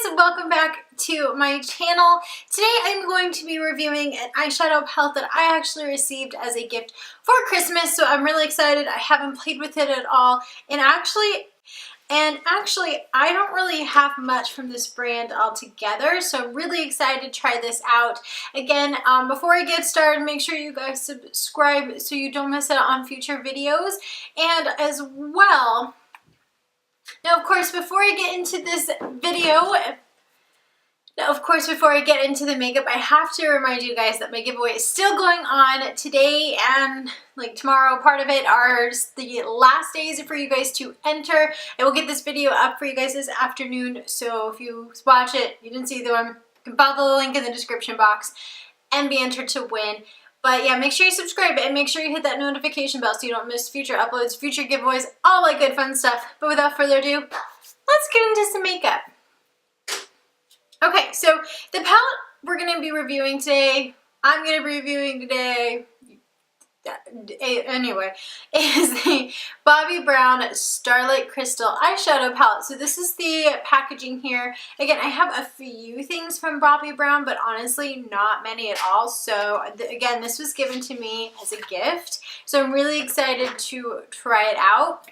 guys, welcome back to my channel. Today I'm going to be reviewing an eyeshadow palette that I actually received as a gift for Christmas, so I'm really excited. I haven't played with it at all, and actually I don't really have much from this brand altogether, so I'm really excited to try this out. Again, before I get started, make sure you guys subscribe so you don't miss out on future videos, and as well, now, of course, before I get into this video, before I get into the makeup, I have to remind you guys that my giveaway is still going on today and like tomorrow. Part of it are the last days for you guys to enter. I will get this video up for you guys this afternoon, so if you watch it, you didn't see the one, you can follow the link in the description box and be entered to win. But yeah, make sure you subscribe and make sure you hit that notification bell so you don't miss future uploads, future giveaways, all that good fun stuff. But without further ado, let's get into some makeup. Okay, so the palette we're going to be reviewing today, anyway, is the Bobbi Brown Starlight Crystal Eyeshadow Palette. So this is the packaging here. Again, I have a few things from Bobbi Brown, but honestly not many at all. So again, this was given to me as a gift. So I'm really excited to try it out.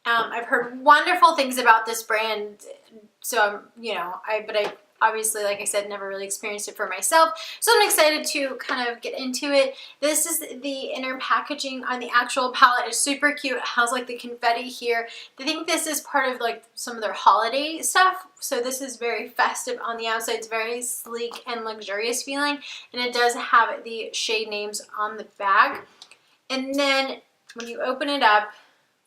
I've heard wonderful things about this brand, so but I obviously, like I said, never really experienced it for myself. So I'm excited to kind of get into it. This is the inner packaging on the actual palette. It's super cute. It has like the confetti here. I think this is part of like some of their holiday stuff. So this is very festive on the outside. It's very sleek and luxurious feeling, and it does have the shade names on the back. And then when you open it up,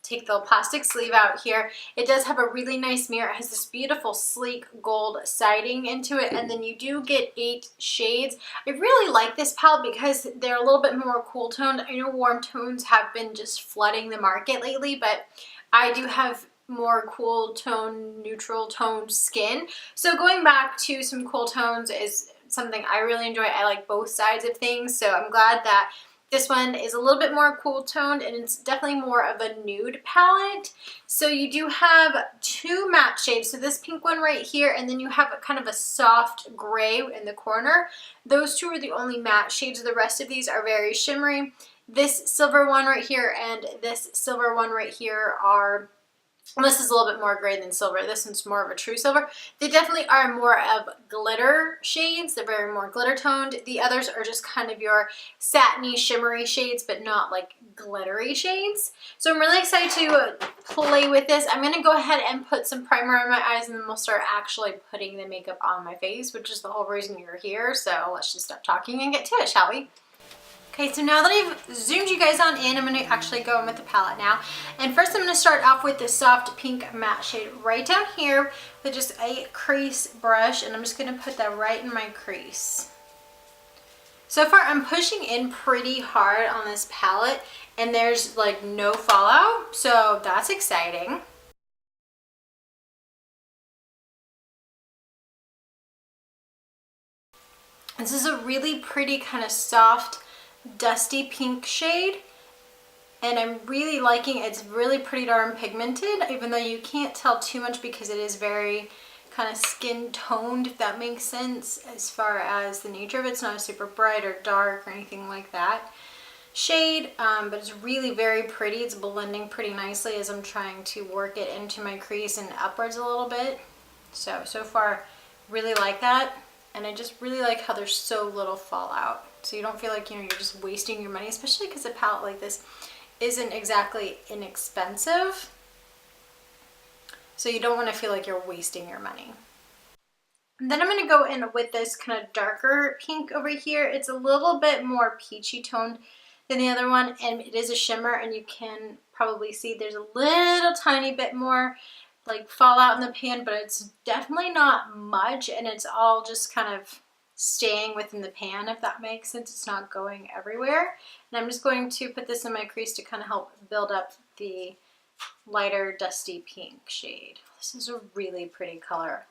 take the plastic sleeve out here, it does have a really nice mirror. It has this beautiful sleek gold siding into it, and then you do get 8 shades. I really like this palette because they're a little bit more cool toned. I know warm tones have been just flooding the market lately, but I do have more cool tone, neutral toned skin. So going back to some cool tones is something I really enjoy. I like both sides of things, so I'm glad that this one is a little bit more cool toned, and it's definitely more of a nude palette. So you do have 2 matte shades. So this pink one right here, and then you have kind of a soft gray in the corner. Those 2 are the only matte shades. The rest of these are very shimmery. This silver one right here and this silver one right here are, well, this is a little bit more gray than silver. This one's more of a true silver. They definitely are more of glitter shades. They're very more glitter toned. The others are just kind of your satiny, shimmery shades, but not like glittery shades. So I'm really excited to play with this. I'm going to go ahead and put some primer on my eyes, and then we'll start actually putting the makeup on my face, which is the whole reason you're here. So let's just stop talking and get to it, shall we? Okay, so now that I've zoomed you guys on in, I'm going to actually go in with the palette now. And first I'm going to start off with this soft pink matte shade right down here with just a crease brush, and I'm just going to put that right in my crease. So far I'm pushing in pretty hard on this palette, and there's like no fallout, so that's exciting. This is a really pretty kind of soft dusty pink shade, and I'm really liking it. It's really pretty darn pigmented, even though you can't tell too much because it is very kind of skin toned, if that makes sense, as far as the nature of it. It's not super bright or dark or anything like that shade, but it's really very pretty. It's blending pretty nicely as I'm trying to work it into my crease and upwards a little bit. So far really like that, and I just really like how there's so little fallout. So you don't feel like, you're just wasting your money, especially because a palette like this isn't exactly inexpensive. So you don't want to feel like you're wasting your money. And then I'm going to go in with this kind of darker pink over here. It's a little bit more peachy toned than the other one, and it is a shimmer, and you can probably see there's a little tiny bit more like fallout in the pan, but it's definitely not much, and it's all just kind of staying within the pan, if that makes sense. It's not going everywhere. And I'm just going to put this in my crease to kind of help build up the lighter dusty pink shade. This is a really pretty color.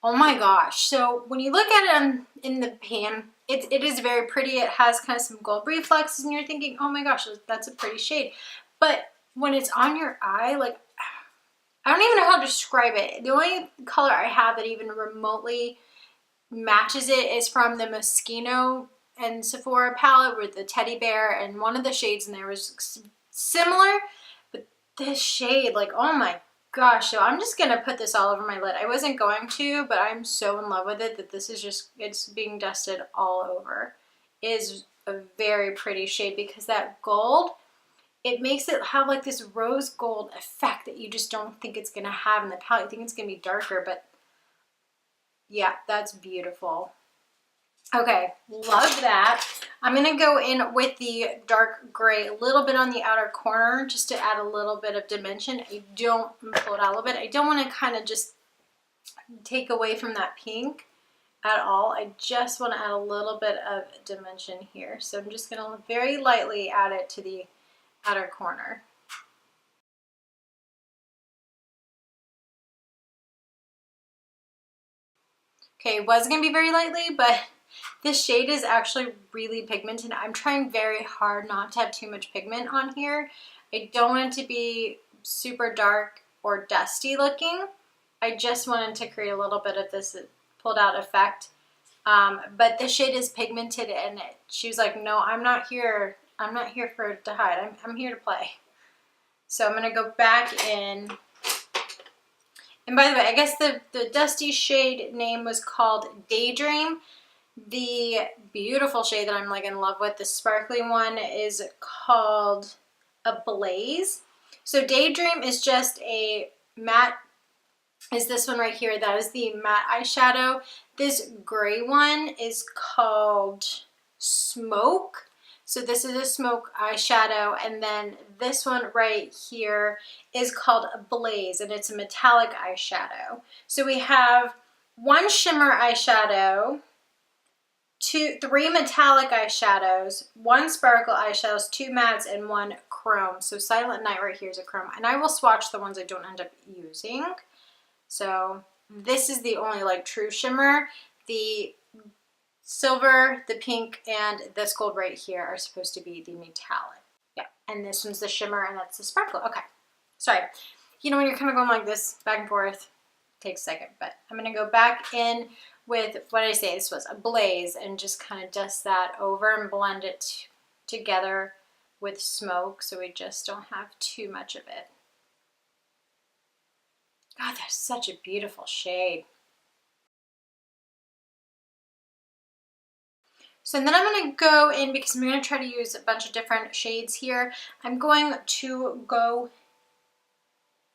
Oh my gosh. So when you look at it in the pan, it is very pretty. It has kind of some gold reflexes, and you're thinking, oh my gosh, that's a pretty shade. But when it's on your eye, like, I don't even know how to describe it. The only color I have that even remotely matches it is from the Moschino and Sephora palette with the teddy bear, and one of the shades in there was similar, but this shade, like, oh my gosh. So I'm just gonna put this all over my lid. I wasn't going to, but I'm so in love with it that this is just, it's being dusted all over. It is a very pretty shade because that gold, it makes it have like this rose gold effect that you just don't think it's gonna have in the palette. You think it's gonna be darker, but yeah, that's beautiful. Okay, love that. I'm gonna go in with the dark gray a little bit on the outer corner just to add a little bit of dimension. I'm gonna pull it out a little bit. I don't wanna kind of just take away from that pink at all. I just wanna add a little bit of dimension here. So I'm just gonna very lightly add it to the outer corner. Okay, it was gonna be very lightly, but this shade is actually really pigmented. I'm trying very hard not to have too much pigment on here. I don't want it to be super dark or dusty looking. I just wanted to create a little bit of this pulled out effect. But the shade is pigmented, and she was like, no, I'm not here for it to hide. I'm here to play. So I'm gonna go back in. And by the way, I guess the dusty shade name was called Daydream. The beautiful shade that I'm like in love with, the sparkly one, is called Ablaze. So Daydream is just a matte, is this one right here. That is the matte eyeshadow. This gray one is called Smoke. So this is a smoke eyeshadow, and then this one right here is called Blaze, and it's a metallic eyeshadow. So we have one shimmer eyeshadow, three metallic eyeshadows, one sparkle eyeshadows, two mattes, and one chrome. So Silent Night right here is a chrome, and I will swatch the ones I don't end up using. So this is the only like true shimmer. The silver, the pink, and this gold right here are supposed to be the metallic. Yeah, and this one's the shimmer, and that's the sparkle. Okay, sorry. You know when you're kind of going like this, back and forth, it takes a second, but I'm gonna go back in with, what did I say, this was Ablaze, and just kind of dust that over and blend it together with Smoke so we just don't have too much of it. God, that's such a beautiful shade. So then I'm going to go in, because I'm going to try to use a bunch of different shades here. I'm going to go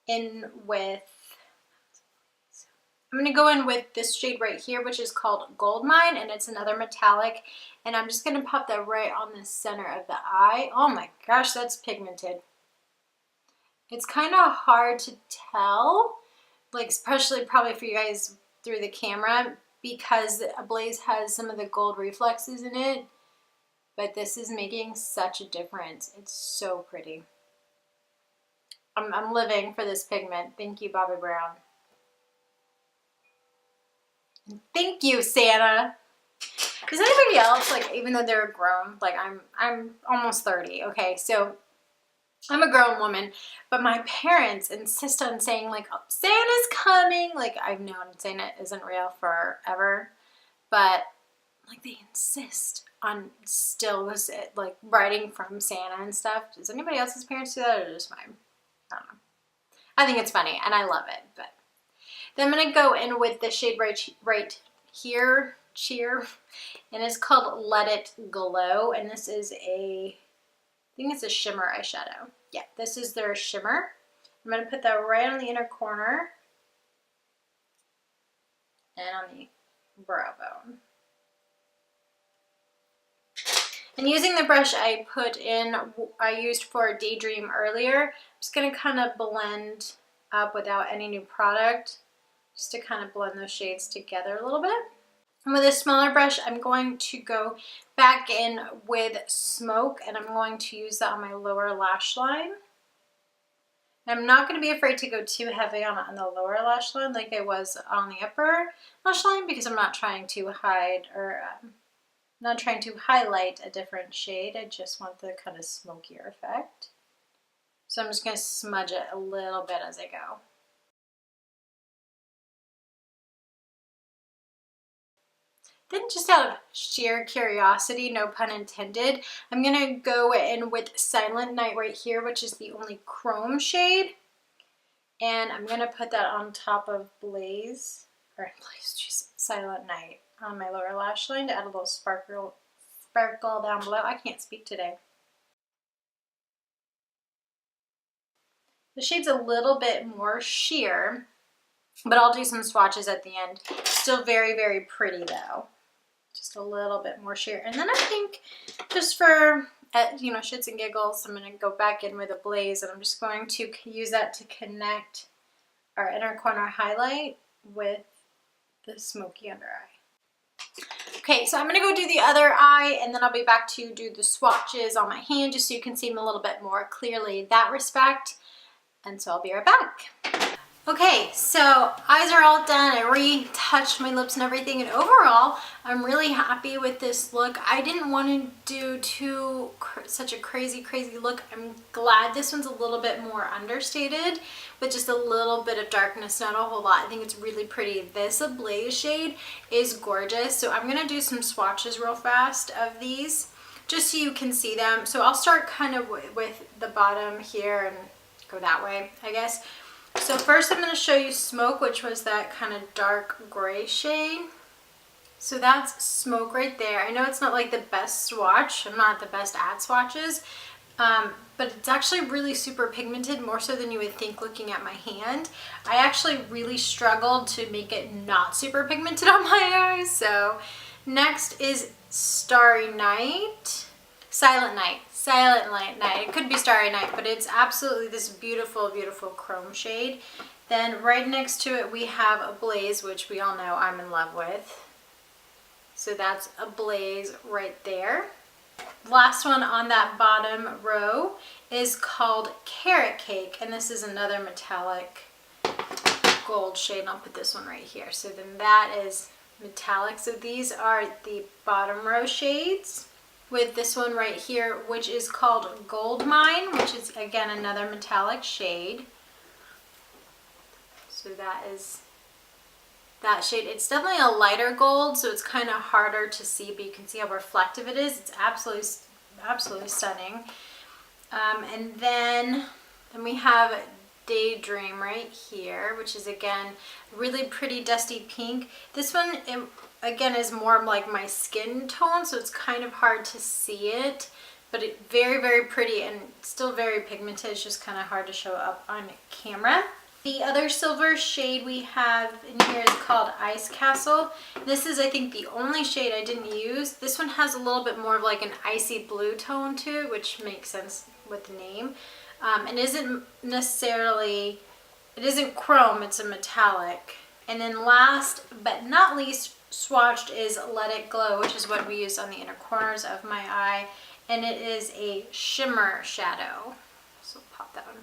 in with, this shade right here, which is called Gold Mine, and it's another metallic. And I'm just going to pop that right on the center of the eye. Oh my gosh, that's pigmented. It's kind of hard to tell, like especially probably for you guys through the camera, because Ablaze has some of the gold reflexes in it, but this is making such a difference. It's so pretty. I'm living for this pigment. Thank you, Bobbi Brown. And thank you, Santa. Does anybody else, like, even though they're grown, like I'm almost 30, okay, so I'm a grown woman, but my parents insist on saying, like, oh, Santa's coming. Like, I've known Santa isn't real forever, but, like, they insist on still, like, writing from Santa and stuff. Does anybody else's parents do that, or just mine? I don't know. I think it's funny, and I love it, but. Then I'm going to go in with the shade right here, Cheer, and it's called Let It Glow, and this is I think it's a shimmer eyeshadow. Yeah, this is their shimmer. I'm going to put that right on the inner corner and on the brow bone. And using the brush I used for Daydream earlier, I'm just going to kind of blend up without any new product, just to kind of blend those shades together a little bit. And with a smaller brush, I'm going to go back in with Smoke, and I'm going to use that on my lower lash line. And I'm not going to be afraid to go too heavy on the lower lash line like I was on the upper lash line, because I'm not trying to hide or not trying to highlight a different shade. I just want the kind of smokier effect. So I'm just going to smudge it a little bit as I go. Then just out of sheer curiosity, no pun intended, I'm gonna go in with Silent Night right here, which is the only chrome shade. And I'm gonna put that on top of Silent Night on my lower lash line to add a little sparkle down below. I can't speak today. The shade's a little bit more sheer, but I'll do some swatches at the end. Still very, very pretty though. Just a little bit more sheer. And then I think just for, you know, shits and giggles, I'm going to go back in with a Blaze, and I'm just going to use that to connect our inner corner highlight with the smoky under eye. Okay, so I'm going to go do the other eye, and then I'll be back to do the swatches on my hand just so you can see them a little bit more clearly in that respect. And so I'll be right back. Okay, so eyes are all done. I retouched my lips and everything, and overall, I'm really happy with this look. I didn't want to do such a crazy look. I'm glad this one's a little bit more understated with just a little bit of darkness, not a whole lot. I think it's really pretty. This Ablaze shade is gorgeous, so I'm gonna do some swatches real fast of these just so you can see them. So I'll start kind of with the bottom here and go that way, I guess. So first I'm going to show you Smoke, which was that kind of dark gray shade. So that's Smoke right there. I know it's not like the best swatch. I'm not the best at swatches, but it's actually really super pigmented, more so than you would think looking at my hand. I actually really struggled to make it not super pigmented on my eyes. So next is Starry Night. Silent Night. It could be Starry Night, but it's absolutely this beautiful, beautiful chrome shade. Then right next to it we have Ablaze, which we all know I'm in love with. So that's Ablaze right there. Last one on that bottom row is called Carrot Cake, and this is another metallic gold shade, and I'll put this one right here. So then that is metallic. So these are the bottom row shades, with this one right here, which is called Gold Mine, which is again another metallic shade. So that is that shade. It's definitely a lighter gold, so it's kind of harder to see, but you can see how reflective it is. It's absolutely stunning. And then we have Daydream right here, which is again really pretty dusty pink. This one, again, is more like my skin tone, so it's kind of hard to see it, but it's very, very pretty and still very pigmented. It's just kind of hard to show up on camera. The other silver shade we have in here is called Ice Castle. This is, I think, the only shade I didn't use. This one has a little bit more of like an icy blue tone to it, which makes sense with the name. And isn't necessarily, it isn't chrome, it's a metallic. And then last but not least, swatched is Let It Glow, which is what we use on the inner corners of my eye, and it is a shimmer shadow. So pop that one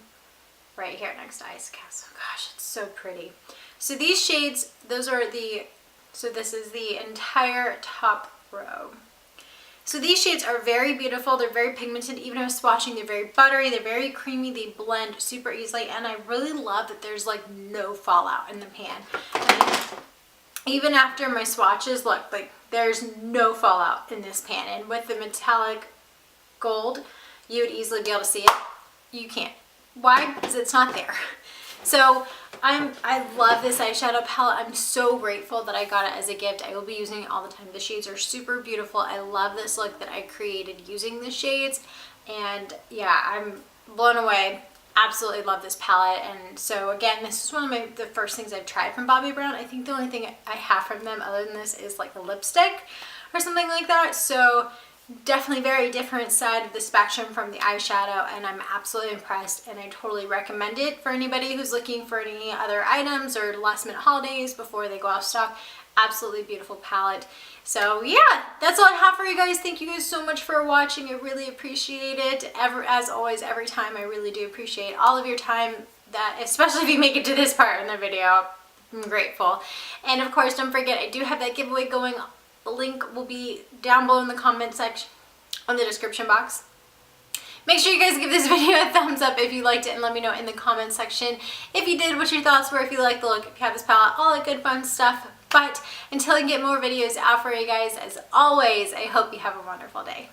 right here next to Ice Castle. Gosh, it's so pretty. So these shades, so this is the entire top row. So these shades are very beautiful. They're very pigmented. Even when swatching, they're very buttery. They're very creamy. They blend super easily. And I really love that there's like no fallout in the pan. I mean, even after my swatches, look, like there's no fallout in this pan. And with the metallic gold, you would easily be able to see it. You can't. Why? Because it's not there. So I love this eyeshadow palette. I'm so grateful that I got it as a gift. I will be using it all the time. The shades are super beautiful. I love this look that I created using the shades. And yeah, I'm blown away. Absolutely love this palette. And so again, this is one of the first things I've tried from Bobbi Brown. I think the only thing I have from them other than this is like a lipstick or something like that. So definitely very different side of the spectrum from the eyeshadow, and I'm absolutely impressed, and I totally recommend it for anybody who's looking for any other items or last minute holidays before they go out of stock. Absolutely beautiful palette. So yeah, that's all I have for you guys. Thank you guys so much for watching. I really appreciate it. As always, every time, I really do appreciate all of your time, especially if you make it to this part in the video. I'm grateful. And of course, don't forget, I do have that giveaway going. The link will be down below in the comment section, on the description box. Make sure you guys give this video a thumbs up if you liked it, and let me know in the comment section if you did, what your thoughts were, if you liked the look, if you have this palette, all that good fun stuff. But until I get more videos out for you guys, as always, I hope you have a wonderful day.